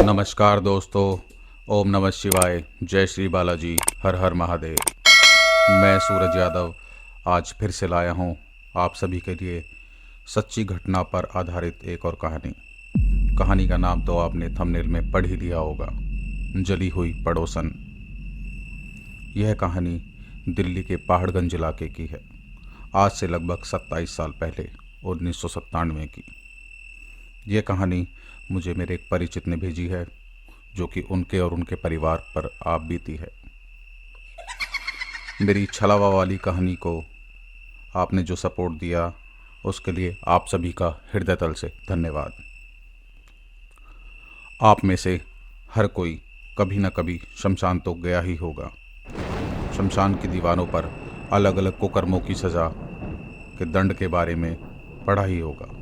नमस्कार दोस्तों। ओम नमः शिवाय। जय श्री बालाजी। हर हर महादेव। मैं सूरज यादव आज फिर से लाया हूँ आप सभी के लिए सच्ची घटना पर आधारित एक और कहानी का नाम तो आपने थंबनेल में पढ़ ही लिया होगा, जली हुई पड़ोसन। यह कहानी दिल्ली के पहाड़गंज इलाके की है, आज से लगभग 27 साल पहले 1997 की। यह कहानी मुझे मेरे एक परिचित ने भेजी है, जो कि उनके और उनके परिवार पर आप बीती है। मेरी छलावा वाली कहानी को आपने जो सपोर्ट दिया उसके लिए आप सभी का हृदय तल से धन्यवाद। आप में से हर कोई कभी न कभी शमशान तो गया ही होगा। शमशान की दीवारों पर अलग अलग कुकर्मों की सज़ा के दंड के बारे में पढ़ा ही होगा।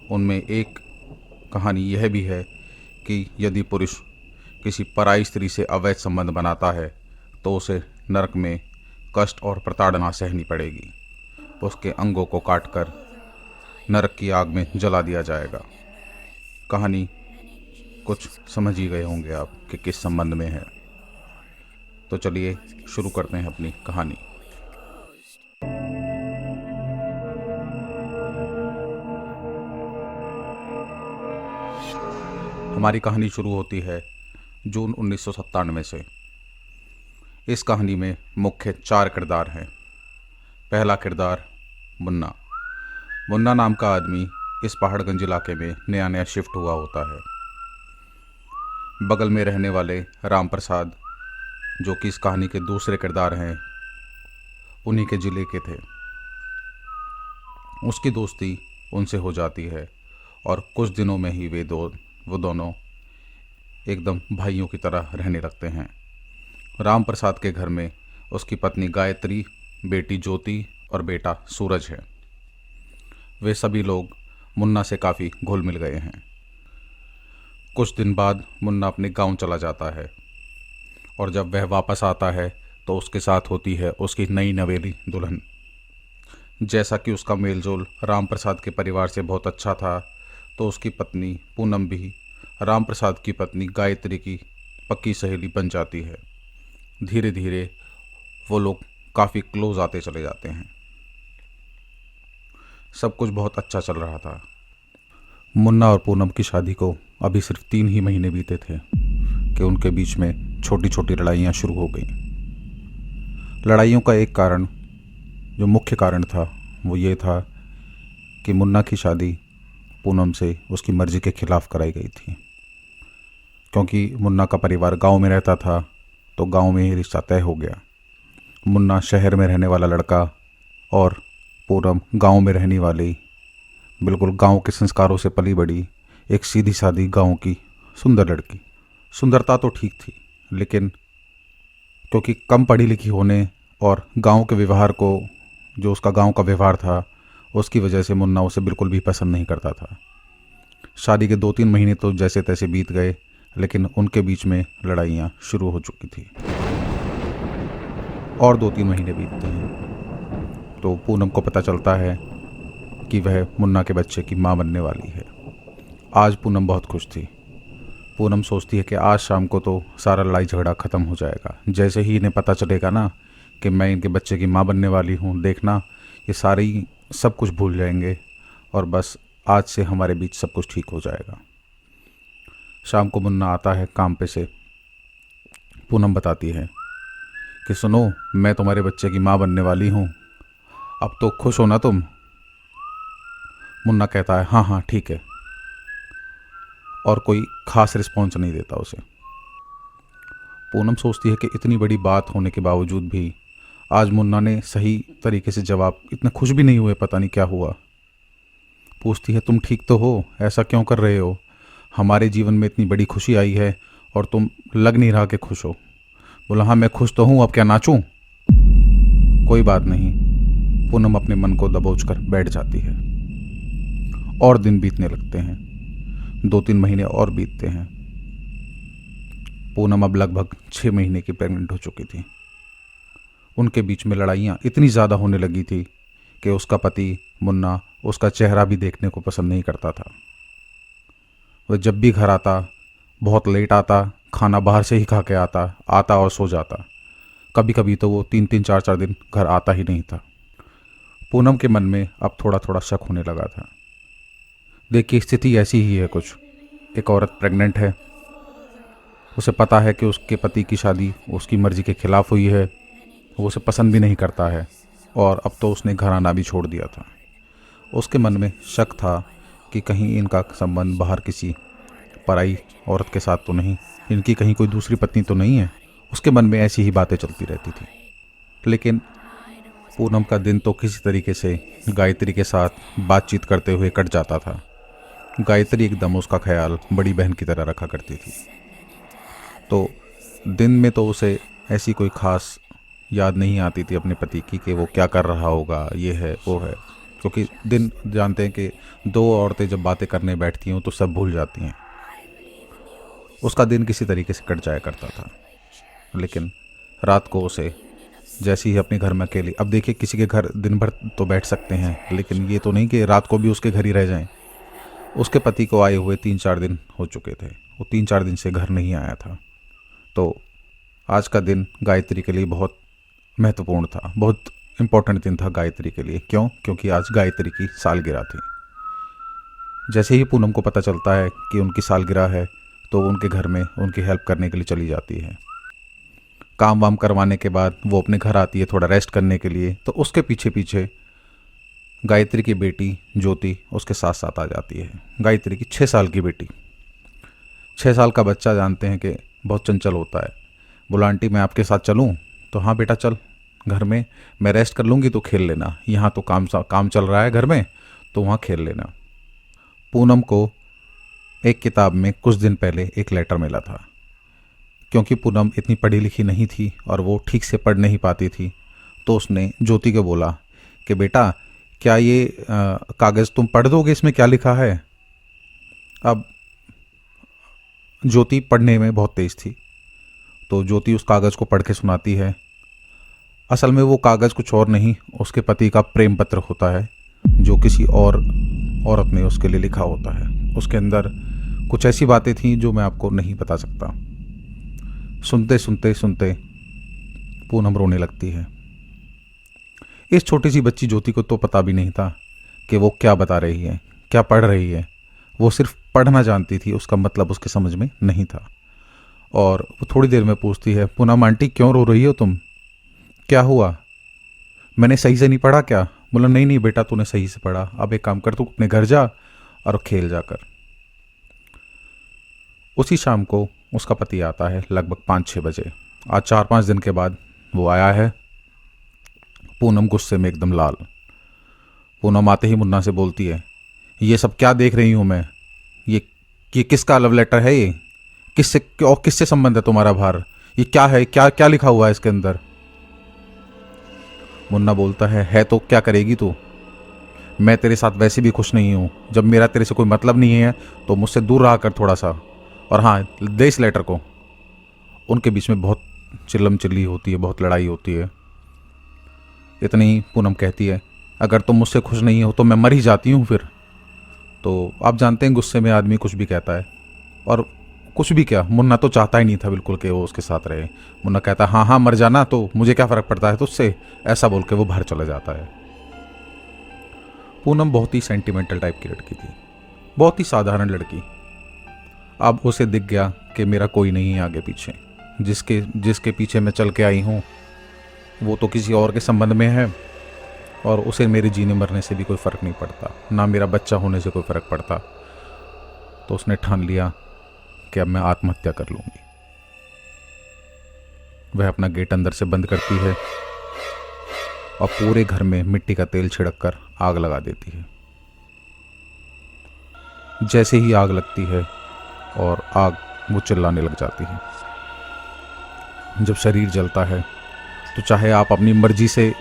उनमें एक कहानी यह भी है कि यदि पुरुष किसी पराई स्त्री से अवैध संबंध बनाता है तो उसे नरक में कष्ट और प्रताड़ना सहनी पड़ेगी। उसके अंगों को काटकर नरक की आग में जला दिया जाएगा। कहानी कुछ समझ ही गए होंगे आप कि किस संबंध में है। तो चलिए शुरू करते हैं अपनी कहानी। हमारी कहानी शुरू होती है जून 1997 से। इस कहानी में मुख्य 4 किरदार हैं। पहला किरदार मुन्ना। मुन्ना नाम का आदमी इस पहाड़गंज इलाके में नया नया शिफ्ट हुआ होता है। बगल में रहने वाले राम प्रसाद, जो कि इस कहानी के दूसरे किरदार हैं, उन्हीं के ज़िले के थे। उसकी दोस्ती उनसे हो जाती है और कुछ दिनों में ही वो दोनों एकदम भाइयों की तरह रहने लगते हैं। राम प्रसाद के घर में उसकी पत्नी गायत्री, बेटी ज्योति और बेटा सूरज है। वे सभी लोग मुन्ना से काफ़ी घुल मिल गए हैं। कुछ दिन बाद मुन्ना अपने गांव चला जाता है और जब वह वापस आता है तो उसके साथ होती है उसकी नई नवेली दुल्हन। जैसा कि उसका मेलजोल राम प्रसाद के परिवार से बहुत अच्छा था, तो उसकी पत्नी पूनम भी राम प्रसाद की पत्नी गायत्री की पक्की सहेली बन जाती है। धीरे धीरे वो लोग काफ़ी क्लोज आते चले जाते हैं। सब कुछ बहुत अच्छा चल रहा था। मुन्ना और पूनम की शादी को अभी सिर्फ 3 ही महीने बीते थे कि उनके बीच में छोटी छोटी लड़ाइयाँ शुरू हो गईं। लड़ाइयों का एक कारण, जो मुख्य कारण था, वो ये था कि मुन्ना की शादी पूनम से उसकी मर्ज़ी के खिलाफ़ कराई गई थी। क्योंकि मुन्ना का परिवार गांव में रहता था तो गांव में ही रिश्ता तय हो गया। मुन्ना शहर में रहने वाला लड़का और पूनम गांव में रहने वाली, बिल्कुल गांव के संस्कारों से पली बड़ी एक सीधी सादी गांव की सुंदर लड़की। सुंदरता तो ठीक थी, लेकिन क्योंकि कम पढ़ी लिखी होने और गांव के व्यवहार को, जो उसका गांव का व्यवहार था, उसकी वजह से मुन्ना उसे बिल्कुल भी पसंद नहीं करता था। शादी के 2-3 महीने तो जैसे तैसे बीत गए, लेकिन उनके बीच में लड़ाइयाँ शुरू हो चुकी थी। और 2-3 महीने बीतते हैं तो पूनम को पता चलता है कि वह मुन्ना के बच्चे की माँ बनने वाली है। आज पूनम बहुत खुश थी। पूनम सोचती है कि आज शाम को तो सारा लड़ाई झगड़ा ख़त्म हो जाएगा। जैसे ही इन्हें पता चलेगा ना कि मैं इनके बच्चे की माँ बनने वाली हूँ, देखना ये सारी सब कुछ भूल जाएंगे और बस आज से हमारे बीच सब कुछ ठीक हो जाएगा। शाम को मुन्ना आता है काम पे से। पूनम बताती है कि सुनो, मैं तुम्हारे बच्चे की माँ बनने वाली हूँ, अब तो खुश हो ना तुम? मुन्ना कहता है हाँ हाँ ठीक है, और कोई खास रिस्पॉन्स नहीं देता उसे। पूनम सोचती है कि इतनी बड़ी बात होने के बावजूद भी आज मुन्ना ने सही तरीके से जवाब, इतने खुश भी नहीं हुए, पता नहीं क्या हुआ। पूछती है तुम ठीक तो हो? ऐसा क्यों कर रहे हो? हमारे जीवन में इतनी बड़ी खुशी आई है और तुम लग नहीं रहा कि खुश हो। बोला हाँ मैं खुश तो हूँ, अब क्या नाचूं? कोई बात नहीं। पूनम अपने मन को दबोच कर बैठ जाती है। और दिन बीतने लगते हैं। 2-3 महीने और बीतते हैं। पूनम अब लगभग 6 महीने की प्रेग्नेंट हो चुकी थी। उनके बीच में लड़ाइयाँ इतनी ज़्यादा होने लगी थी कि उसका पति मुन्ना उसका चेहरा भी देखने को पसंद नहीं करता था। वह जब भी घर आता बहुत लेट आता, खाना बाहर से ही खा के आता और सो जाता। कभी कभी तो वो 3-3 4-4 दिन घर आता ही नहीं था। पूनम के मन में अब थोड़ा थोड़ा शक होने लगा था। देखिए, स्थिति ऐसी ही है कुछ। एक औरत प्रेग्नेंट है, उसे पता है कि उसके पति की शादी उसकी मर्ज़ी के खिलाफ़ हुई है, वो उसे पसंद भी नहीं करता है, और अब तो उसने घर आना भी छोड़ दिया था। उसके मन में शक था कि कहीं इनका संबंध बाहर किसी पराई औरत के साथ तो नहीं, इनकी कहीं कोई दूसरी पत्नी तो नहीं है। उसके मन में ऐसी ही बातें चलती रहती थी। लेकिन पूनम का दिन तो किसी तरीके से गायत्री के साथ बातचीत करते हुए कट जाता था। गायत्री एकदम उसका ख्याल बड़ी बहन की तरह रखा करती थी। तो दिन में तो उसे ऐसी कोई खास याद नहीं आती थी अपने पति की कि वो क्या कर रहा होगा, ये है वो है, क्योंकि दिन जानते हैं कि दो औरतें जब बातें करने बैठती हैं तो सब भूल जाती हैं। उसका दिन किसी तरीके से कट जाया करता था। लेकिन रात को उसे जैसे ही अपने घर में अकेली, अब देखिए किसी के घर दिन भर तो बैठ सकते हैं, लेकिन ये तो नहीं कि रात को भी उसके घर ही रह जाएं। उसके पति को आए हुए 3-4 दिन हो चुके थे, वो 3-4 दिन से घर नहीं आया था। तो आज का दिन गायत्री के लिए बहुत महत्वपूर्ण था, बहुत इम्पोर्टेंट दिन था गायत्री के लिए। क्यों? क्योंकि आज गायत्री की सालगिरह थी। जैसे ही पूनम को पता चलता है कि उनकी सालगिरह है तो उनके घर में उनकी हेल्प करने के लिए चली जाती है। काम वाम करवाने के बाद वो अपने घर आती है थोड़ा रेस्ट करने के लिए, तो उसके पीछे पीछे गायत्री की बेटी ज्योति उसके साथ साथ आ जाती है। गायत्री की 6 साल की बेटी। 6 साल का बच्चा जानते हैं कि बहुत चंचल होता है। बोला, आंटी मैं आपके साथ चलूं? तो हाँ बेटा चल, घर में मैं रेस्ट कर लूँगी तो खेल लेना, यहाँ तो काम चल रहा है घर में, तो वहाँ खेल लेना। पूनम को एक किताब में कुछ दिन पहले एक लेटर मिला था। क्योंकि पूनम इतनी पढ़ी लिखी नहीं थी और वो ठीक से पढ़ नहीं पाती थी, तो उसने ज्योति को बोला कि बेटा क्या ये कागज़ तुम पढ़ दोगे, इसमें क्या लिखा है? अब ज्योति पढ़ने में बहुत तेज़ थी, तो ज्योति उस कागज़ को पढ़ के सुनाती है। असल में वो कागज़ कुछ और नहीं, उसके पति का प्रेम पत्र होता है जो किसी और औरत ने उसके लिए लिखा होता है। उसके अंदर कुछ ऐसी बातें थीं जो मैं आपको नहीं बता सकता। सुनते सुनते सुनते पूनम रोने लगती है। इस छोटी सी बच्ची ज्योति को तो पता भी नहीं था कि वो क्या बता रही है, क्या पढ़ रही है। वो सिर्फ पढ़ना जानती थी, उसका मतलब उसके समझ में नहीं था। और वो थोड़ी देर में पूछती है, पूनम आंटी क्यों रो रही हो तुम? क्या हुआ? मैंने सही से नहीं पढ़ा क्या? बोला, नहीं नहीं बेटा, तूने सही से पढ़ा। अब एक काम कर, तू अपने घर जा और खेल जाकर। उसी शाम को उसका पति आता है लगभग 5-6 बजे। आज 4-5 दिन के बाद वो आया है। पूनम गुस्से में एकदम लाल। पूनम आते ही मुन्ना से बोलती है, ये सब क्या देख रही हूँ मैं? ये किसका लव लेटर है? ये किससे संबंध है तुम्हारा बाहर? ये क्या है? क्या क्या लिखा हुआ है इसके अंदर? मुन्ना बोलता है तो क्या करेगी तू? मैं तेरे साथ वैसे भी खुश नहीं हूँ। जब मेरा तेरे से कोई मतलब नहीं है तो मुझसे दूर रहा कर थोड़ा सा। और हाँ, दे इस लेटर को। उनके बीच में बहुत चिल्लम चिल्ली होती है, बहुत लड़ाई होती है। इतनी ही पूनम कहती है, अगर तुम मुझसे खुश नहीं हो तो मैं मर ही जाती हूँ फिर। तो आप जानते हैं गुस्से में आदमी कुछ भी कहता है। और कुछ भी क्या, मुन्ना तो चाहता ही नहीं था बिल्कुल कि वो उसके साथ रहे। मुन्ना कहता, हाँ हाँ मर जाना, तो मुझे क्या फ़र्क पड़ता है तुझसे, ऐसा बोल के वो बाहर चला जाता है। पूनम बहुत ही सेंटिमेंटल टाइप की लड़की थी, बहुत ही साधारण लड़की। अब उसे दिख गया कि मेरा कोई नहीं है आगे पीछे। जिसके पीछे मैं चल के आई हूँ वो तो किसी और के संबंध में है, और उसे मेरे जीने मरने से भी कोई फ़र्क नहीं पड़ता, ना मेरा बच्चा होने से कोई फ़र्क पड़ता। तो उसने ठान लिया कि अब मैं आत्महत्या कर लूँगी। वह अपना गेट अंदर से बंद करती है और पूरे घर में मिट्टी का तेल छिड़क कर आग लगा देती है। जैसे ही आग लगती है और आग वो चिल्लाने लग जाती है। जब शरीर जलता है तो चाहे आप अपनी मर्जी से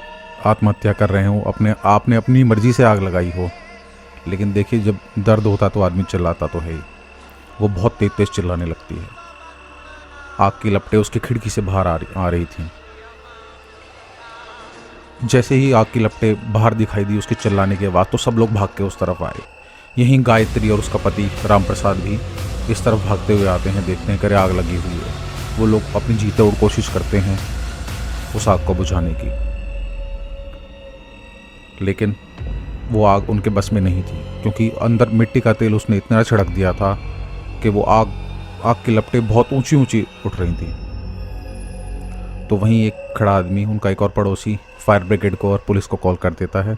आत्महत्या कर रहे हो, आपने अपनी मर्जी से आग लगाई हो, लेकिन देखिए जब दर्द होता तो आदमी चिल्लाता तो है ही। वो बहुत तेज तेज चिल्लाने लगती है। आग की लपटें उसकी खिड़की से बाहर आ रही थी। जैसे ही आग की लपटें बाहर दिखाई दी उसके चिल्लाने के बाद, तो सब लोग भाग के उस तरफ आए। यहीं गायत्री और उसका पति राम प्रसाद भी इस तरफ भागते हुए आते हैं, देखते हैं कि आग लगी हुई है। वो लोग अपनी जी तोड़ कोशिश करते हैं उस आग को बुझाने की, लेकिन वो आग उनके बस में नहीं थी, क्योंकि अंदर मिट्टी का तेल उसने इतना छिड़क दिया था कि वो आग की लपटें बहुत ऊंची ऊंची उठ रही थी। तो वहीं एक खड़ा आदमी, उनका एक और पड़ोसी, फायर ब्रिगेड को और पुलिस को कॉल कर देता है।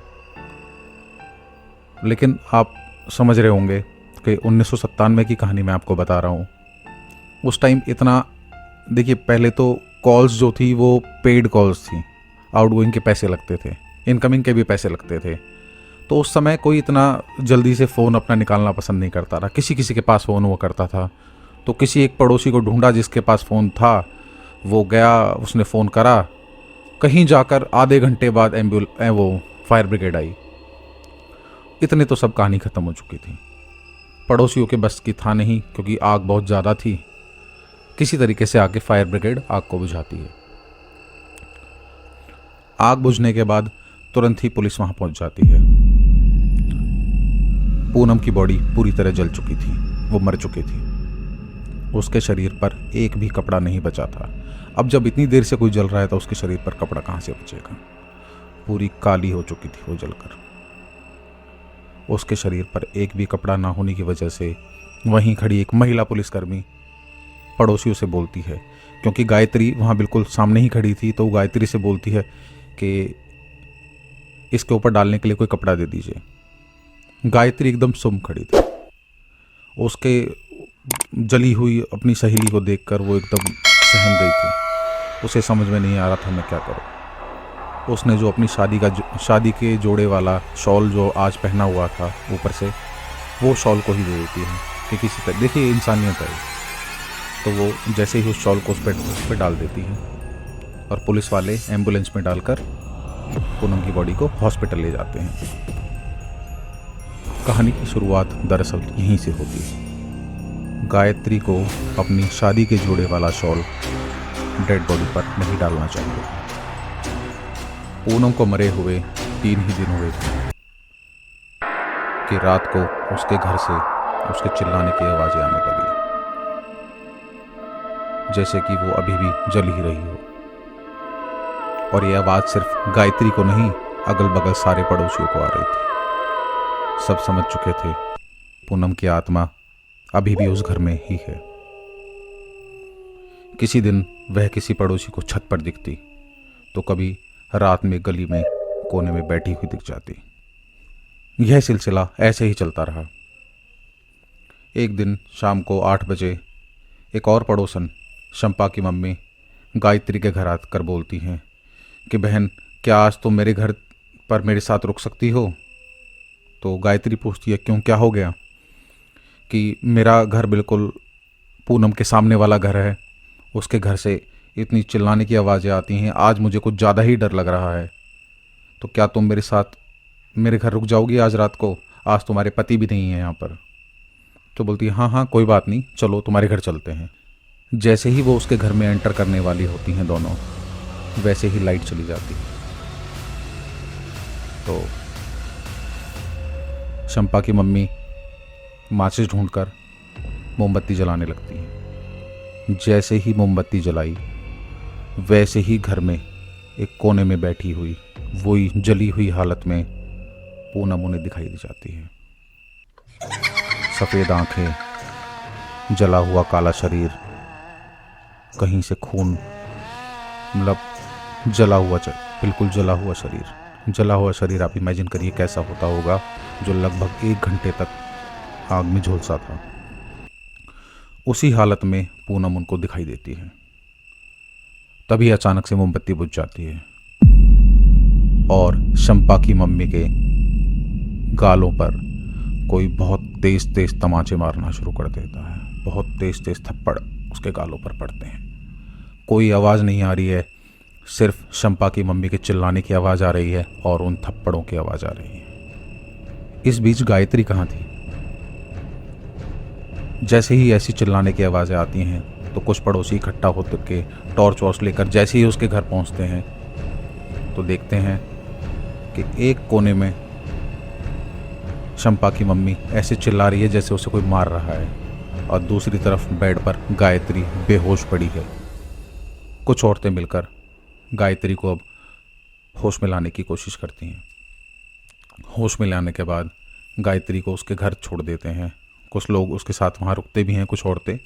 लेकिन आप समझ रहे होंगे कि 1997 की कहानी मैं आपको बता रहा हूँ। उस टाइम इतना, देखिए, पहले तो कॉल्स जो थी वो पेड कॉल्स थी, आउटगोइंग के पैसे लगते थे, इनकमिंग के भी पैसे लगते थे। तो उस समय कोई इतना जल्दी से फ़ोन अपना निकालना पसंद नहीं करता था, किसी किसी के पास फ़ोन हुआ करता था। तो किसी एक पड़ोसी को ढूंढा जिसके पास फ़ोन था, वो गया, उसने फ़ोन करा, कहीं जाकर आधे घंटे बाद वो फायर ब्रिगेड आई। इतने तो सब कहानी ख़त्म हो चुकी थी। पड़ोसियों के बस की था नहीं, क्योंकि आग बहुत ज़्यादा थी। किसी तरीके से आके फायर ब्रिगेड आग को बुझाती है। आग बुझने के बाद तुरंत ही पुलिस वहां पहुंच जाती है। पूनम की बॉडी पूरी तरह जल चुकी थी, वो मर चुकी थी। उसके शरीर पर एक भी कपड़ा नहीं बचा था। अब जब इतनी देर से कोई जल रहा है तो उसके शरीर पर कपड़ा कहां से बचेगा। पूरी काली हो चुकी थी वो जलकर। उसके शरीर पर एक भी कपड़ा ना होने की वजह से वहीं खड़ी एक महिला पुलिसकर्मी पड़ोसियों से बोलती है, क्योंकि गायत्री वहाँ बिल्कुल सामने ही खड़ी थी, तो वो गायत्री से बोलती है कि इसके ऊपर डालने के लिए कोई कपड़ा दे दीजिए। गायत्री एकदम सुम खड़ी थी। उसके जली हुई अपनी सहेली को देखकर वो एकदम सहम गई थी। उसे समझ में नहीं आ रहा था मैं क्या करूं। उसने जो अपनी शादी के जोड़े वाला शॉल जो आज पहना हुआ था ऊपर से, वो शॉल को ही दे देती है कि किसी तरह, देखिए इंसानियत है। तो वो जैसे ही उस शॉल को उस पर डाल देती है और पुलिस वाले एम्बुलेंस में डालकर पूनम की बॉडी को हॉस्पिटल ले जाते हैं। कहानी की शुरुआत दरअसल यहीं से होती है। गायत्री को अपनी शादी के जोड़े वाला शॉल डेड बॉडी पर नहीं डालना चाहिए। पूनम को मरे हुए 3 ही दिन हुए थे कि रात को उसके घर से उसके चिल्लाने की आवाज़ें आने लगी, जैसे कि वो अभी भी जल ही रही हो। और ये आवाज़ सिर्फ गायत्री को नहीं, अगल बगल सारे पड़ोसियों को आ रही थी। सब समझ चुके थे पूनम की आत्मा अभी भी उस घर में ही है। किसी दिन वह किसी पड़ोसी को छत पर दिखती, तो कभी रात में गली में कोने में बैठी हुई दिख जाती। यह सिलसिला ऐसे ही चलता रहा। एक दिन शाम को 8 बजे एक और पड़ोसन, शंपा की मम्मी, गायत्री के घर आकर बोलती हैं कि बहन, क्या आज तुम मेरे घर पर मेरे साथ रुक सकती हो? तो गायत्री पूछती है, क्यों, क्या हो गया? कि मेरा घर बिल्कुल पूनम के सामने वाला घर है, उसके घर से इतनी चिल्लाने की आवाज़ें आती हैं, आज मुझे कुछ ज़्यादा ही डर लग रहा है। तो क्या तुम मेरे साथ मेरे घर रुक जाओगी आज रात को? आज तुम्हारे पति भी नहीं है यहाँ पर। तो बोलती है, हाँ हाँ कोई बात नहीं, चलो तुम्हारे घर चलते हैं। जैसे ही वो उसके घर में एंटर करने वाली होती हैं दोनों, वैसे ही लाइट चली जाती है। तो शंपा की मम्मी माचिस ढूंढकर मोमबत्ती जलाने लगती है। जैसे ही मोमबत्ती जलाई, वैसे ही घर में एक कोने में बैठी हुई, वही जली हुई हालत में पूनम उन्हें दिखाई दी जाती है। सफ़ेद आंखें, जला हुआ काला शरीर, कहीं से खून, मतलब बिल्कुल जला हुआ शरीर। जला हुआ शरीर आप इमेजिन करिए कैसा होता होगा, जो लगभग 1 घंटे तक आग में झुलसा था। उसी हालत में पूनम उनको दिखाई देती है। तभी अचानक से मोमबत्ती बुझ जाती है और शंपा की मम्मी के गालों पर कोई बहुत तेज तेज तमाचे मारना शुरू कर देता है। बहुत तेज तेज थप्पड़ उसके गालों पर पड़ते हैं। कोई आवाज़ नहीं आ रही है, सिर्फ शंपा की मम्मी के चिल्लाने की आवाज़ आ रही है और उन थप्पड़ों की आवाज़ आ रही है। इस बीच गायत्री कहाँ थी? जैसे ही ऐसी चिल्लाने की आवाज़ें आती हैं तो कुछ पड़ोसी इकट्ठा होकर के टॉर्च वॉर्च लेकर जैसे ही उसके घर पहुंचते हैं तो देखते हैं कि एक कोने में शंपा की मम्मी ऐसे चिल्ला रही है जैसे उसे कोई मार रहा है, और दूसरी तरफ बेड पर गायत्री बेहोश पड़ी है। कुछ औरतें मिलकर गायत्री को अब होश में लाने की कोशिश करती हैं। होश में लाने के बाद गायत्री को उसके घर छोड़ देते हैं। कुछ लोग उसके साथ वहाँ रुकते भी हैं, कुछ औरतें।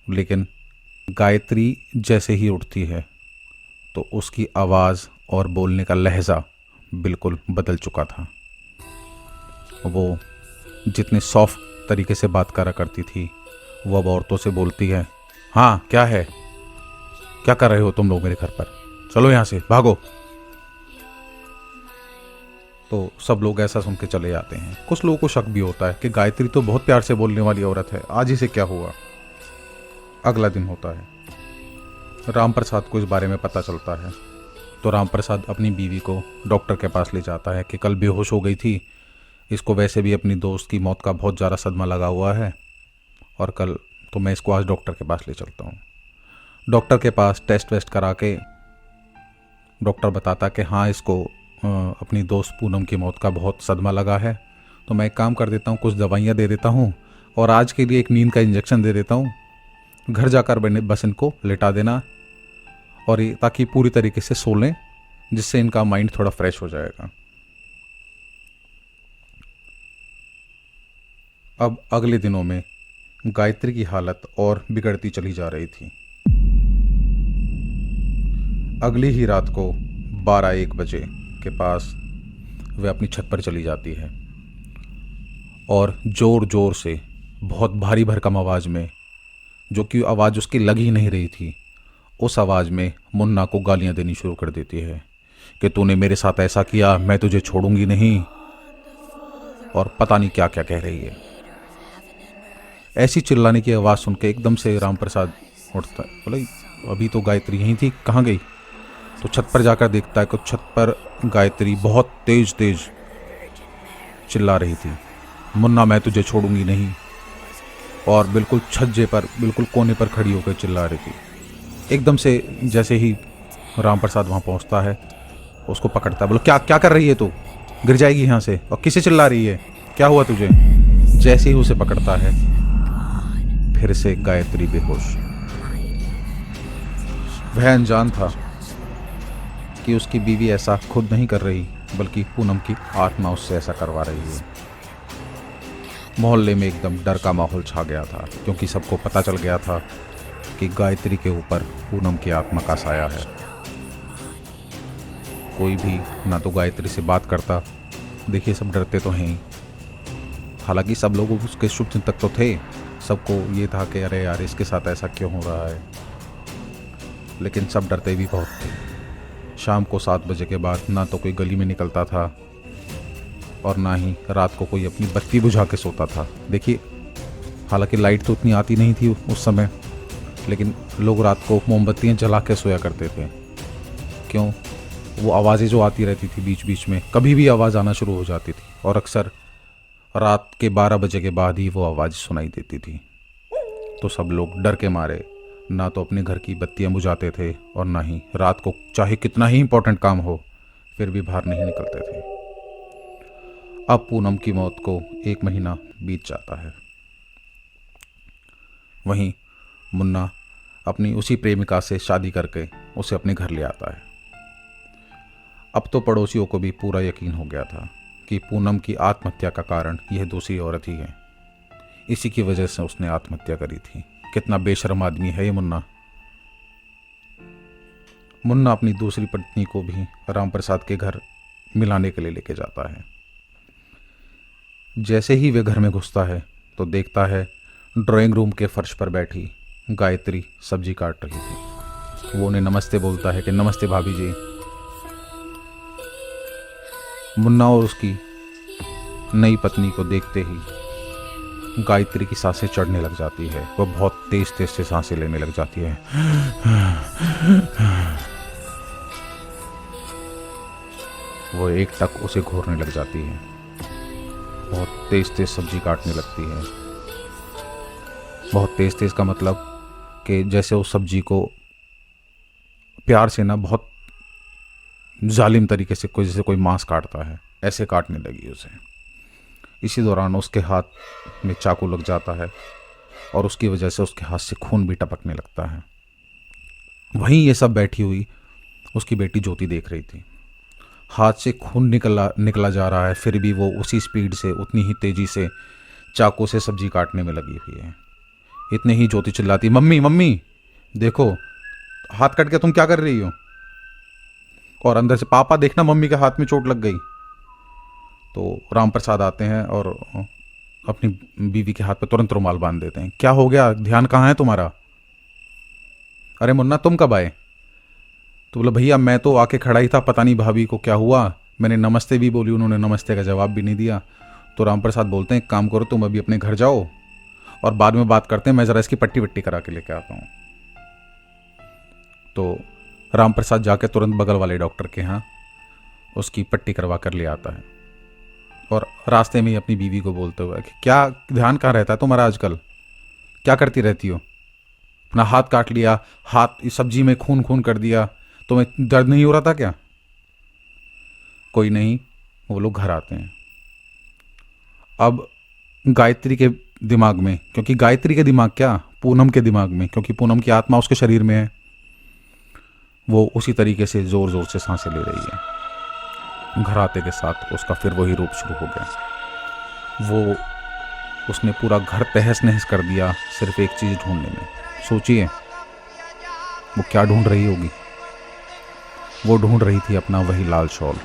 लेकिन गायत्री जैसे ही उठती है तो उसकी आवाज़ और बोलने का लहजा बिल्कुल बदल चुका था। वो जितने सॉफ्ट तरीके से बात करा करती थी वो अब औरतों से बोलती है, हाँ क्या है, क्या कर रहे हो तुम लोग मेरे घर पर, चलो यहाँ से भागो। तो सब लोग ऐसा सुन के चले जाते हैं। कुछ लोगों को शक भी होता है कि गायत्री तो बहुत प्यार से बोलने वाली औरत है, आज इसे क्या हुआ। अगला दिन होता है। राम प्रसाद को इस बारे में पता चलता है तो राम प्रसाद अपनी बीवी को डॉक्टर के पास ले जाता है कि कल बेहोश हो गई थी, इसको वैसे भी अपनी दोस्त की मौत का बहुत ज़्यादा सदमा लगा हुआ है और कल तो मैं इसको आज डॉक्टर के पास ले चलता हूँ। डॉक्टर के पास टेस्ट वेस्ट करा के डॉक्टर बताता कि हाँ इसको अपनी दोस्त पूनम की मौत का बहुत सदमा लगा है, तो मैं एक काम कर देता हूँ, कुछ दवाइयाँ दे देता हूँ और आज के लिए एक नींद का इंजेक्शन दे देता हूँ। घर जाकर बस इनको लेटा देना और ताकि पूरी तरीके से सो लें, जिससे इनका माइंड थोड़ा फ्रेश हो जाएगा। अब अगले दिनों में गायत्री की हालत और बिगड़ती चली जा रही थी। अगली ही रात को 12-1 बजे के पास वह अपनी छत पर चली जाती है और ज़ोर ज़ोर से बहुत भारी भरकम आवाज़ में, जो कि आवाज़ उसकी लग ही नहीं रही थी, उस आवाज़ में मुन्ना को गालियां देनी शुरू कर देती है कि तूने मेरे साथ ऐसा किया, मैं तुझे छोड़ूंगी नहीं, और पता नहीं क्या क्या कह रही है। ऐसी चिल्लाने की आवाज़ सुन के एकदम से राम प्रसाद उठता है, बोले अभी तो गायत्री यहीं थी, कहाँ गई। तो छत पर जाकर देखता है कि छत पर गायत्री बहुत तेज तेज चिल्ला रही थी, मुन्ना मैं तुझे छोड़ूंगी नहीं, और बिल्कुल छज्जे पर बिल्कुल कोने पर खड़ी होकर चिल्ला रही थी। एकदम से जैसे ही राम प्रसाद वहाँ पहुँचता है उसको पकड़ता है, बोलो क्या क्या कर रही है तू, गिर जाएगी यहाँ से, और किसे चिल्ला रही है, क्या हुआ तुझे। जैसे ही उसे पकड़ता है फिर से गायत्री बेहोश। वह अनजान था कि उसकी बीवी ऐसा खुद नहीं कर रही, बल्कि पूनम की आत्मा उससे ऐसा करवा रही है। मोहल्ले में एकदम डर का माहौल छा गया था, क्योंकि सबको पता चल गया था कि गायत्री के ऊपर पूनम की आत्मा का साया है। कोई भी ना तो गायत्री से बात करता, देखिए सब डरते तो हैं ही। हालांकि सब लोग उसके शुभ चिंतक तो थे, सबको ये था कि अरे यार इसके साथ ऐसा क्यों हो रहा है, लेकिन सब डरते भी बहुत थे। शाम को 7 बजे के बाद ना तो कोई गली में निकलता था और ना ही रात को कोई अपनी बत्ती बुझा के सोता था। देखिए हालांकि लाइट तो उतनी आती नहीं थी उस समय, लेकिन लोग रात को मोमबत्तियाँ जला के सोया करते थे। क्यों, वो आवाज़ें जो आती रहती थी बीच बीच में, कभी भी आवाज़ आना शुरू हो जाती थी और अक्सर रात के 12 बजे के बाद ही वो आवाज़ सुनाई देती थी। तो सब लोग डर के मारे ना तो अपने घर की बत्तियां बुझाते थे और ना ही रात को चाहे कितना ही इंपॉर्टेंट काम हो फिर भी बाहर नहीं निकलते थे। अब पूनम की मौत को 1 महीना बीत जाता है। वहीं मुन्ना अपनी उसी प्रेमिका से शादी करके उसे अपने घर ले आता है। अब तो पड़ोसियों को भी पूरा यकीन हो गया था कि पूनम की आत्महत्या का कारण यह दूसरी औरत ही है, इसी की वजह से उसने आत्महत्या करी थी। कितना बेशर्म आदमी है ये मुन्ना। मुन्ना अपनी दूसरी पत्नी को भी राम प्रसाद के घर मिलाने के लिए लेके जाता है। जैसे ही वे घर में घुसता है तो देखता है ड्राइंग रूम के फर्श पर बैठी गायत्री सब्जी काट रही थी। वो उन्हें नमस्ते बोलता है कि नमस्ते भाभी जी। मुन्ना और उसकी नई पत्नी को देखते ही गायत्री की सांसें चढ़ने लग जाती है। वह बहुत तेज तेज से सांसें लेने लग जाती है। वो एक टक उसे घोरने लग जाती है। बहुत तेज तेज सब्जी काटने लगती है। बहुत तेज तेज का मतलब कि जैसे उस सब्जी को प्यार से ना बहुत जालिम तरीके से जैसे कोई मांस काटता है, ऐसे काटने लगी उसे। इसी दौरान उसके हाथ में चाकू लग जाता है और उसकी वजह से उसके हाथ से खून भी टपकने लगता है। वहीं ये सब बैठी हुई उसकी बेटी ज्योति देख रही थी। हाथ से खून निकला निकला जा रहा है, फिर भी वो उसी स्पीड से, उतनी ही तेजी से चाकू से सब्जी काटने में लगी हुई है। इतने ही ज्योति चिल्लाती, मम्मी मम्मी देखो, हाथ कट गया, तुम क्या कर रही हो? और अंदर से, पापा देखना मम्मी के हाथ में चोट लग गई। तो राम प्रसाद आते हैं और अपनी बीवी के हाथ पे तुरंत रुमाल बांध देते हैं। क्या हो गया, ध्यान कहाँ है तुम्हारा? अरे मुन्ना तुम कब आए? तो बोला भैया मैं तो आके खड़ा ही था, पता नहीं भाभी को क्या हुआ, मैंने नमस्ते भी बोली, उन्होंने नमस्ते का जवाब भी नहीं दिया। तो राम प्रसाद बोलते हैं एक काम करो, तुम अभी अपने घर जाओ और बाद में बात करते हैं, मैं ज़रा इसकी पट्टी वट्टी करा के लेके आता हूँ। तो राम प्रसाद जाके तुरंत बगल वाले डॉक्टर के यहाँ उसकी पट्टी करवा कर ले आता है और रास्ते में ही अपनी बीवी को बोलते हुए कि क्या ध्यान कहाँ रहता है तुम्हारा आजकल, क्या करती रहती हो? अपना हाथ काट लिया, हाथ सब्जी में खून खून कर दिया, तुम्हें दर्द नहीं हो रहा था क्या? कोई नहीं। वो लोग घर आते हैं। अब गायत्री के दिमाग में, क्योंकि गायत्री के दिमाग क्या, पूनम के दिमाग में, क्योंकि पूनम की आत्मा उसके शरीर में है, वो उसी तरीके से ज़ोर ज़ोर से सांसें ले रही है। घर आते के साथ उसका फिर वही रूप शुरू हो गया। वो उसने पूरा घर तहस नहस कर दिया सिर्फ एक चीज़ ढूंढने में। सोचिए वो क्या ढूंढ रही होगी। वो ढूंढ रही थी अपना वही लाल शॉल।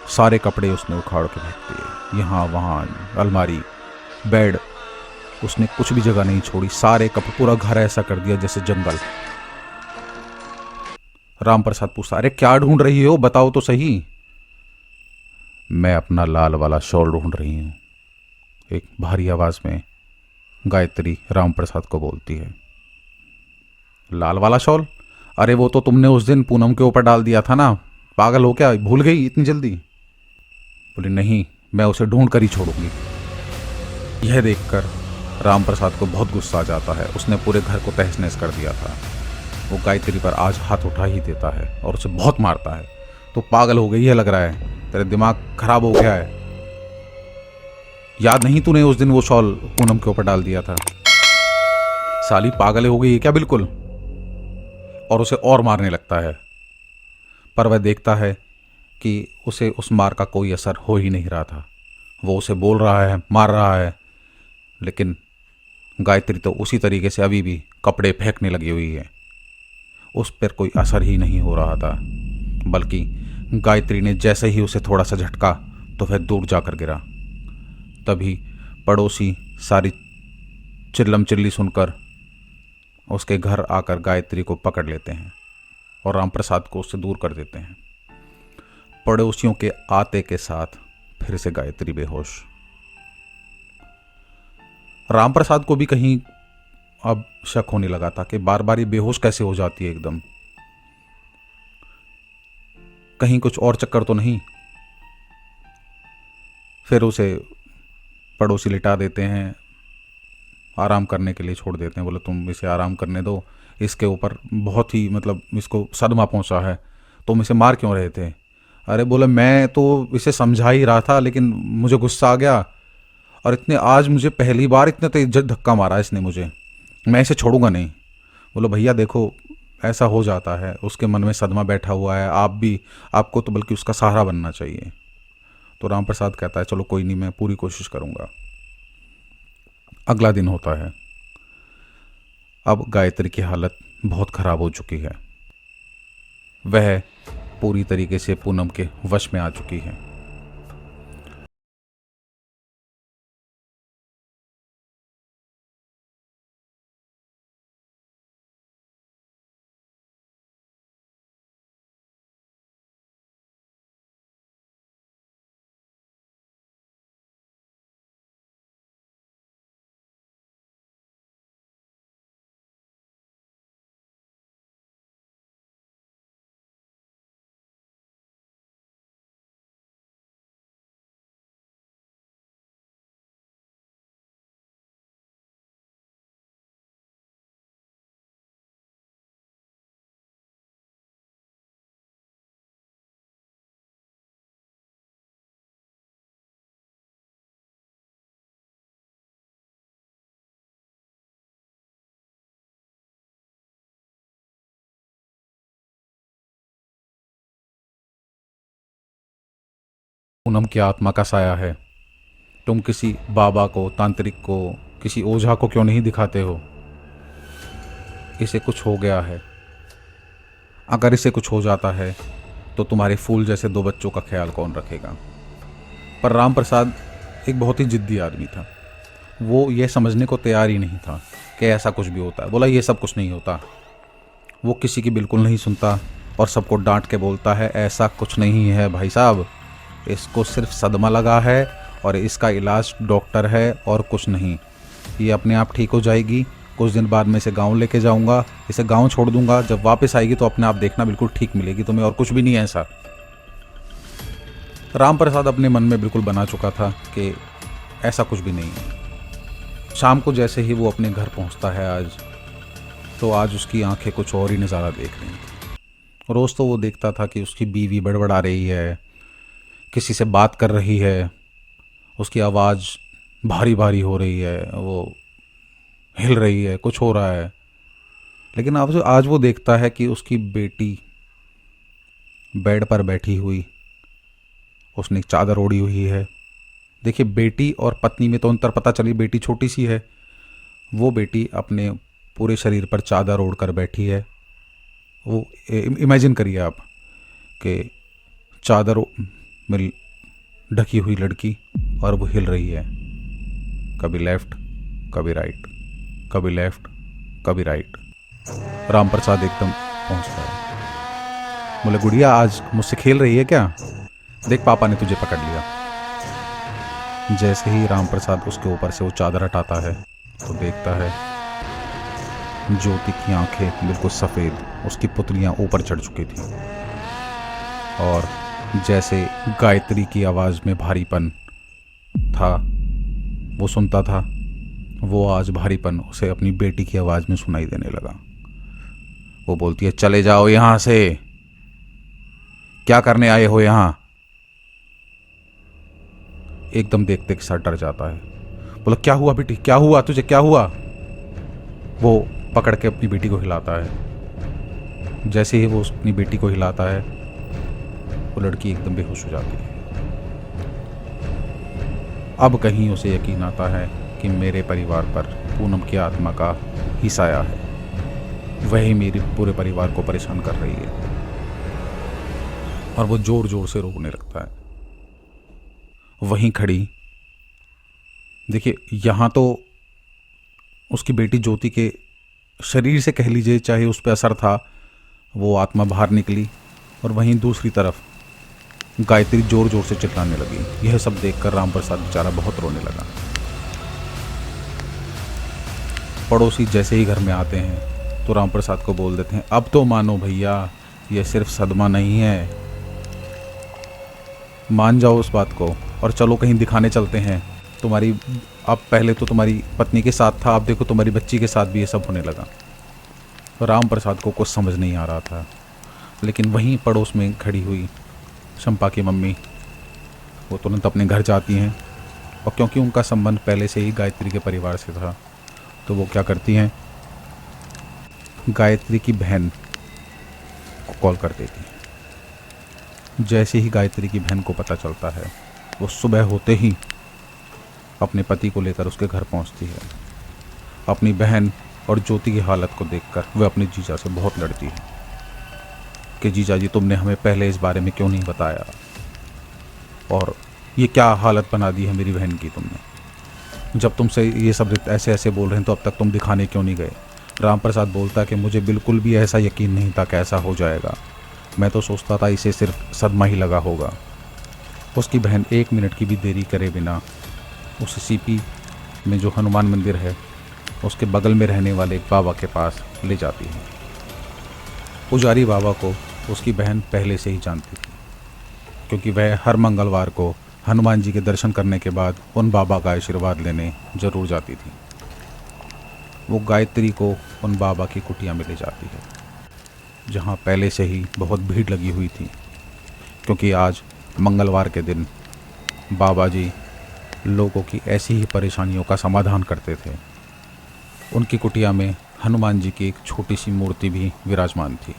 सारे कपड़े उसने उखाड़ के फेंक दिए, यहाँ वहाँ, अलमारी, बेड, उसने कुछ भी जगह नहीं छोड़ी, सारे कपड़े, पूरा घर ऐसा कर दिया जैसे जंगल। राम प्रसाद पूछता, अरे क्या ढूंढ रही हो, बताओ तो सही। मैं अपना लाल वाला शॉल ढूंढ रही हूँ, एक भारी आवाज में गायत्री राम प्रसाद को बोलती है। लाल वाला शॉल? अरे वो तो तुमने उस दिन पूनम के ऊपर डाल दिया था ना, पागल हो क्या, भूल गई इतनी जल्दी? बोली नहीं, मैं उसे ढूंढ कर ही छोड़ूंगी। यह देखकर राम प्रसाद को बहुत गुस्सा आ जाता है। उसने पूरे घर को तहस नहस कर दिया था। वो गायत्री पर आज हाथ उठा ही देता है और उसे बहुत मारता है। तो पागल हो गई है लग रहा है, तेरे दिमाग खराब हो गया है, याद नहीं तूने उस दिन वो शॉल पूनम के ऊपर डाल दिया था? साली पागल हो गई है क्या बिल्कुल? और उसे और मारने लगता है। पर वह देखता है कि उसे उस मार का कोई असर हो ही नहीं रहा था। वो उसे बोल रहा है, मार रहा है, लेकिन गायत्री तो उसी तरीके से अभी भी कपड़े फेंकने लगी हुई है। उस पर कोई असर ही नहीं हो रहा था, बल्कि गायत्री ने जैसे ही उसे थोड़ा सा झटका तो वह दूर जाकर गिरा। तभी पड़ोसी सारी चिल्लम चिल्ली सुनकर उसके घर आकर गायत्री को पकड़ लेते हैं और रामप्रसाद को उससे दूर कर देते हैं। पड़ोसियों के आते के साथ फिर से गायत्री बेहोश। रामप्रसाद को भी कहीं अब शक होने लगा था कि बार बार ये बेहोश कैसे हो जाती है एकदम, कहीं कुछ और चक्कर तो नहीं। फिर उसे पड़ोसी लिटा देते हैं, आराम करने के लिए छोड़ देते हैं। बोले तुम इसे आराम करने दो, इसके ऊपर बहुत ही मतलब इसको सदमा पहुंचा है, तुम इसे मार क्यों रहे थे? अरे बोले मैं तो इसे समझा ही रहा था, लेकिन मुझे गुस्सा आ गया और इतने आज मुझे पहली बार इतने तेज धक्का मारा इसने मुझे, मैं इसे छोड़ूंगा नहीं। बोलो भैया देखो, ऐसा हो जाता है, उसके मन में सदमा बैठा हुआ है, आप भी, आपको तो बल्कि उसका सहारा बनना चाहिए। तो राम प्रसाद कहता है चलो कोई नहीं, मैं पूरी कोशिश करूंगा। अगला दिन होता है। अब गायत्री की हालत बहुत खराब हो चुकी है। वह पूरी तरीके से पूनम के वश में आ चुकी है। पूनम की आत्मा का साया है। तुम किसी बाबा को, तांत्रिक को, किसी ओझा को क्यों नहीं दिखाते हो? इसे कुछ हो गया है। अगर इसे कुछ हो जाता है तो तुम्हारे फूल जैसे 2 बच्चों का ख्याल कौन रखेगा? पर राम प्रसाद एक बहुत ही जिद्दी आदमी था। वो ये समझने को तैयार ही नहीं था कि ऐसा कुछ भी होता है। बोला ये सब कुछ नहीं होता। वो किसी की बिल्कुल नहीं सुनता और सबको डांट के बोलता है ऐसा कुछ नहीं है भाई साहब, इसको सिर्फ सदमा लगा है और इसका इलाज डॉक्टर है और कुछ नहीं। ये अपने आप ठीक हो जाएगी। कुछ दिन बाद मैं इसे गांव लेके जाऊंगा, इसे गांव छोड़ दूंगा। जब वापस आएगी तो अपने आप देखना बिल्कुल ठीक मिलेगी तुम्हें, और कुछ भी नहीं है ऐसा। राम प्रसाद अपने मन में बिल्कुल बना चुका था कि ऐसा कुछ भी नहीं है। शाम को जैसे ही वो अपने घर पहुंचता है आज, तो आज उसकी आंखें कुछ और ही नज़ारा देख रही थी। रोज़ तो वो देखता था कि उसकी बीवी बड़बड़ा रही है, किसी से बात कर रही है, उसकी आवाज़ भारी भारी हो रही है, वो हिल रही है, कुछ हो रहा है। लेकिन आज वो देखता है कि उसकी बेटी बेड पर बैठी हुई, उसने एक चादर ओढ़ी हुई है। देखिए, बेटी और पत्नी में तो अंतर पता चली, बेटी छोटी सी है, वो बेटी अपने पूरे शरीर पर चादर ओढ़ कर बैठी है। वो इमेजिन करिए आप कि चादर में ढकी हुई लड़की और वो हिल रही है, कभी लेफ्ट कभी राइट, कभी लेफ्ट कभी राइट। राम प्रसाद एकदम पहुंचता है। बोले गुड़िया आज मुझसे खेल रही है क्या? देख पापा ने तुझे पकड़ लिया। जैसे ही राम प्रसाद उसके ऊपर से वो चादर हटाता है तो देखता है ज्योति की आंखें बिल्कुल सफ़ेद, उसकी पुतलियां ऊपर चढ़ चुकी थी और जैसे गायत्री की आवाज़ में भारीपन था वो सुनता था, वो आज भारीपन उसे अपनी बेटी की आवाज़ में सुनाई देने लगा। वो बोलती है चले जाओ यहाँ से, क्या करने आए हो यहाँ? एकदम देखते के साथ डर जाता है। बोला क्या हुआ बेटी, क्या हुआ तुझे, क्या हुआ? वो पकड़ के अपनी बेटी को हिलाता है। जैसे ही वो अपनी बेटी को हिलाता है वो लड़की एकदम बेहोश हो जाती है। अब कहीं उसे यकीन आता है कि मेरे परिवार पर पूनम की आत्मा का ही साया है, वही मेरे पूरे परिवार को परेशान कर रही है। और वो जोर जोर से रोने लगता है। वहीं खड़ी, देखिए यहाँ तो उसकी बेटी ज्योति के शरीर से कह लीजिए, चाहे उस पर असर था, वो आत्मा बाहर निकली। और वहीं दूसरी तरफ गायत्री जोर जोर से चिल्लाने लगी। यह सब देखकर राम प्रसाद बेचारा बहुत रोने लगा। पड़ोसी जैसे ही घर में आते हैं तो राम प्रसाद को बोल देते हैं अब तो मानो भैया, यह सिर्फ सदमा नहीं है, मान जाओ उस बात को और चलो कहीं दिखाने चलते हैं। तुम्हारी अब पहले तो तुम्हारी पत्नी के साथ था, अब देखो तुम्हारी बच्ची के साथ भी ये सब होने लगा। राम प्रसाद को कुछ समझ नहीं आ रहा था। लेकिन वहीं पड़ोस में खड़ी हुई शंपा की मम्मी, वो तुरंत अपने घर जाती हैं और क्योंकि उनका संबंध पहले से ही गायत्री के परिवार से था तो वो क्या करती हैं, गायत्री की बहन को कॉल कर देती हैं। जैसे ही गायत्री की बहन को पता चलता है वो सुबह होते ही अपने पति को लेकर उसके घर पहुंचती है। अपनी बहन और ज्योति की हालत को देखकर वह अपने जीजा से बहुत लड़ती है कि जीजा जी तुमने हमें पहले इस बारे में क्यों नहीं बताया, और ये क्या हालत बना दी है मेरी बहन की तुमने, जब तुमसे ये सब ऐसे ऐसे बोल रहे हैं तो अब तक तुम दिखाने क्यों नहीं गए? राम प्रसाद बोलता कि मुझे बिल्कुल भी ऐसा यकीन नहीं था कि ऐसा हो जाएगा, मैं तो सोचता था इसे सिर्फ सदमा ही लगा होगा। उसकी बहन 1 मिनट की भी देरी करे बिना उस सीपी में जो हनुमान मंदिर है उसके बगल में रहने वाले एक बाबा के पास ले जाती है। पुजारी बाबा को उसकी बहन पहले से ही जानती थी क्योंकि वह हर मंगलवार को हनुमान जी के दर्शन करने के बाद उन बाबा का आशीर्वाद लेने जरूर जाती थी। वो गायत्री को उन बाबा की कुटिया में ले जाती है जहाँ पहले से ही बहुत भीड़ लगी हुई थी क्योंकि आज मंगलवार के दिन बाबा जी लोगों की ऐसी ही परेशानियों का समाधान करते थे। उनकी कुटिया में हनुमान जी की एक छोटी सी मूर्ति भी विराजमान थी।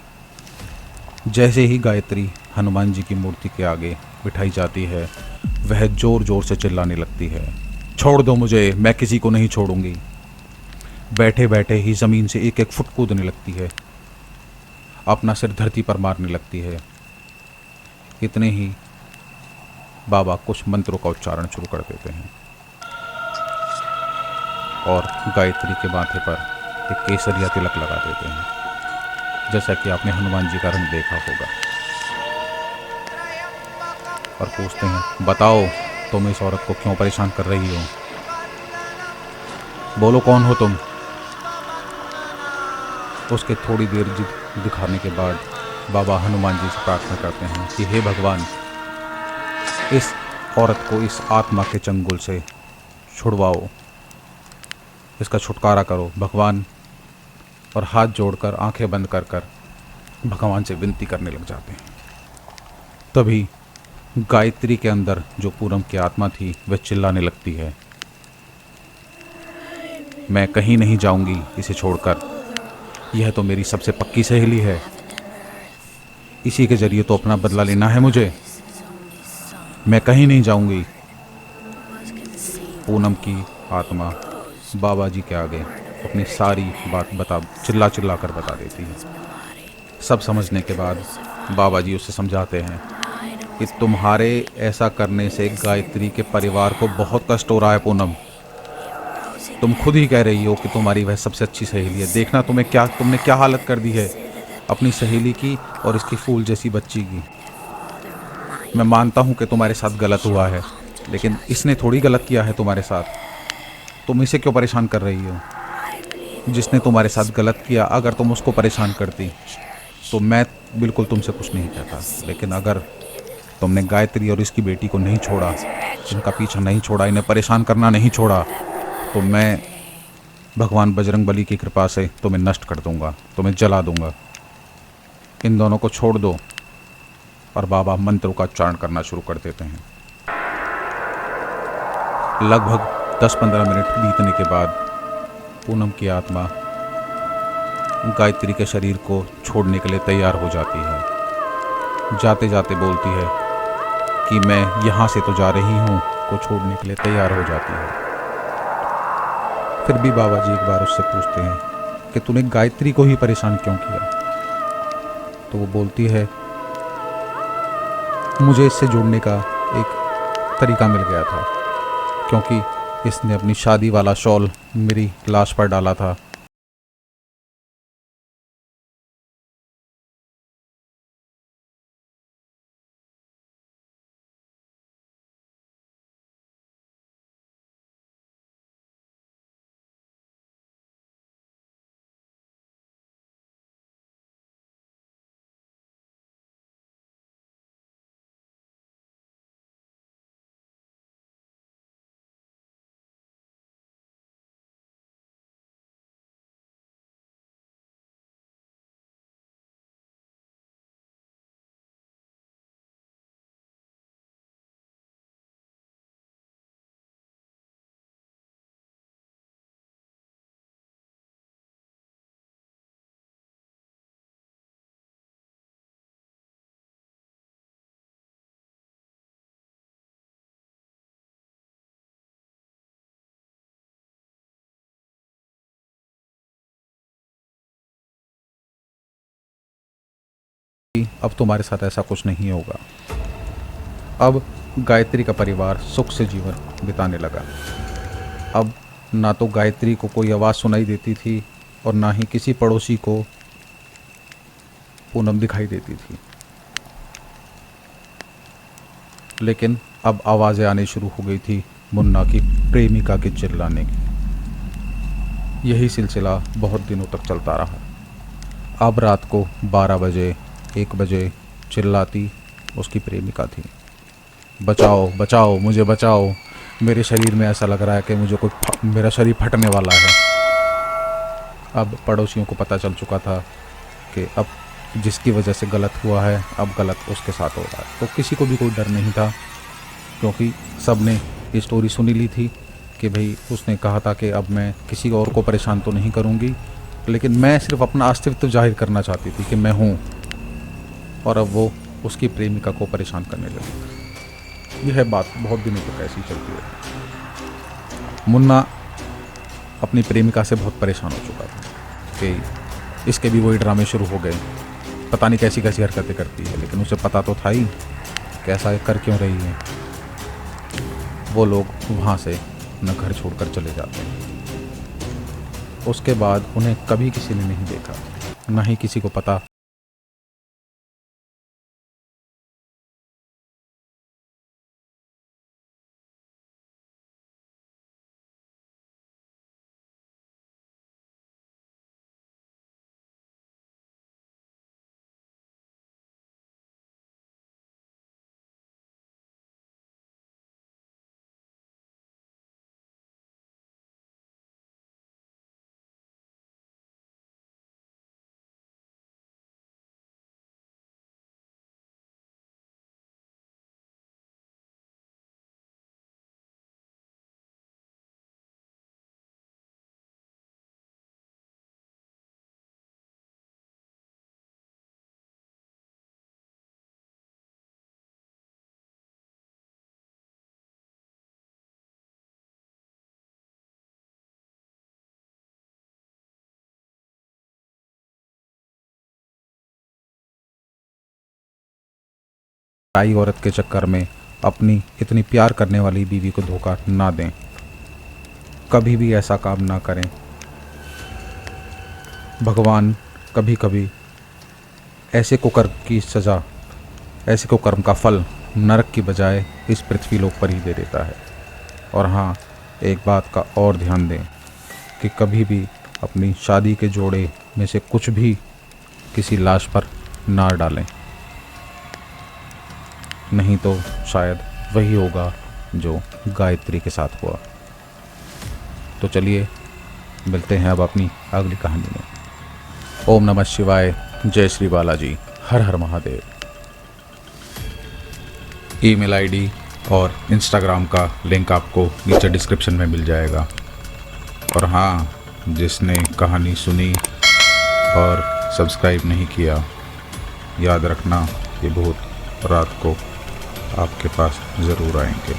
जैसे ही गायत्री हनुमान जी की मूर्ति के आगे बिठाई जाती है वह जोर जोर से चिल्लाने लगती है, छोड़ दो मुझे, मैं किसी को नहीं छोड़ूंगी। बैठे बैठे ही ज़मीन से एक एक फुट कूदने लगती है, अपना सिर धरती पर मारने लगती है। इतने ही बाबा कुछ मंत्रों का उच्चारण शुरू कर देते हैं और गायत्री के माथे पर एक केसरिया तिलक लगा देते हैं, जैसा कि आपने हनुमान जी का रंग देखा होगा। और पूछते हैं, बताओ तुम इस औरत को क्यों परेशान कर रही हो? बोलो कौन हो तुम? उसके थोड़ी देर जिद दिखाने के बाद बाबा हनुमान जी से प्रार्थना करते हैं कि हे भगवान, इस औरत को इस आत्मा के चंगुल से छुड़वाओ, इसका छुटकारा करो भगवान। और हाथ जोड़कर आंखें बंद कर कर भगवान से विनती करने लग जाते हैं। तभी गायत्री के अंदर जो पूनम की आत्मा थी वह चिल्लाने लगती है, मैं कहीं नहीं जाऊंगी इसे छोड़कर, यह तो मेरी सबसे पक्की सहेली है, इसी के जरिए तो अपना बदला लेना है मुझे, मैं कहीं नहीं जाऊंगी। पूनम की आत्मा बाबा जी के आगे अपनी सारी बात चिल्ला चिल्ला कर बता देती है। सब समझने के बाद बाबा जी उसे समझाते हैं कि तुम्हारे ऐसा करने से गायत्री के परिवार को बहुत कष्ट हो रहा है पूनम। तुम खुद ही कह रही हो कि तुम्हारी वह सबसे अच्छी सहेली है, देखना तुमने क्या हालत कर दी है अपनी सहेली की और इसकी फूल जैसी बच्ची की। मैं मानता हूँ कि तुम्हारे साथ गलत हुआ है, लेकिन इसने थोड़ी गलत किया है तुम्हारे साथ, तुम इसे क्यों परेशान कर रही हो? जिसने तुम्हारे साथ गलत किया, अगर तुम उसको परेशान करती तो मैं बिल्कुल तुमसे कुछ नहीं कहता, लेकिन अगर तुमने गायत्री और इसकी बेटी को नहीं छोड़ा, इनका पीछा नहीं छोड़ा, इन्हें परेशान करना नहीं छोड़ा, तो मैं भगवान बजरंगबली की कृपा से तुम्हें नष्ट कर दूंगा, तुम्हें जला दूंगा। इन दोनों को छोड़ दो। और बाबा मंत्रों का उच्चारण करना शुरू कर देते हैं। लगभग 10-15 मिनट बीतने के बाद पूनम की आत्मा गायत्री के शरीर को छोड़ने के लिए तैयार हो जाती है। जाते जाते बोलती है कि मैं यहाँ से तो जा रही हूँ, को छोड़ने के लिए तैयार हो जाती है। फिर भी बाबा जी एक बार उससे पूछते हैं कि तूने गायत्री को ही परेशान क्यों किया? तो वो बोलती है, मुझे इससे जुड़ने का एक तरीका मिल गया था, क्योंकि इसने अपनी शादी वाला शॉल मेरी लाश पर डाला था। अब तुम्हारे साथ ऐसा कुछ नहीं होगा। अब गायत्री का परिवार सुख से जीवन बिताने लगा। अब ना तो गायत्री को कोई आवाज़ सुनाई देती थी और ना ही किसी पड़ोसी को पूनम दिखाई देती थी, लेकिन अब आवाज़ें आने शुरू हो गई थी मुन्ना की प्रेमिका के चिल्लाने की। यही सिलसिला बहुत दिनों तक चलता रहा। अब रात को 12 बजे 1 बजे चिल्लाती उसकी प्रेमिका थी, बचाओ बचाओ मुझे बचाओ, मेरे शरीर में ऐसा लग रहा है कि मुझे मेरा शरीर फटने वाला है। अब पड़ोसियों को पता चल चुका था कि अब जिसकी वजह से गलत हुआ है, अब गलत उसके साथ हो रहा है। तो किसी को भी कोई डर नहीं था, क्योंकि सब ने ये स्टोरी सुनी ली थी कि भाई उसने कहा था कि अब मैं किसी और को परेशान तो नहीं करूँगी, लेकिन मैं सिर्फ अपना अस्तित्व जाहिर करना चाहती थी कि मैं हूँ। और अब वो उसकी प्रेमिका को परेशान करने लगी। यह बात बहुत दिनों तक ऐसी चलती रही। मुन्ना अपनी प्रेमिका से बहुत परेशान हो चुका था कि इसके भी वही ड्रामे शुरू हो गए, पता नहीं कैसी कैसी हरकतें करती है, लेकिन उसे पता तो था ही कि ऐसा कर क्यों रही है। वो लोग वहाँ से न घर छोड़कर चले जाते हैं। उसके बाद उन्हें कभी किसी ने नहीं देखा, न ही किसी को पता आई औरत के चक्कर में अपनी इतनी प्यार करने वाली बीवी को धोखा ना दें। कभी भी ऐसा काम ना करें। भगवान कभी कभी ऐसे कुकर्म की सज़ा, ऐसे कुकर्म का फल नरक की बजाय इस पृथ्वी लोक पर ही दे देता है। और हाँ, एक बात का और ध्यान दें कि कभी भी अपनी शादी के जोड़े में से कुछ भी किसी लाश पर ना डालें, नहीं तो शायद वही होगा जो गायत्री के साथ हुआ। तो चलिए मिलते हैं अब अपनी अगली कहानी में। ओम नमः शिवाय, जय श्री बालाजी, हर हर महादेव। ईमेल आईडी और इंस्टाग्राम का लिंक आपको नीचे डिस्क्रिप्शन में मिल जाएगा। और हाँ, जिसने कहानी सुनी और सब्सक्राइब नहीं किया, याद रखना ये भूत रात को आपके पास ज़रूर आएंगे।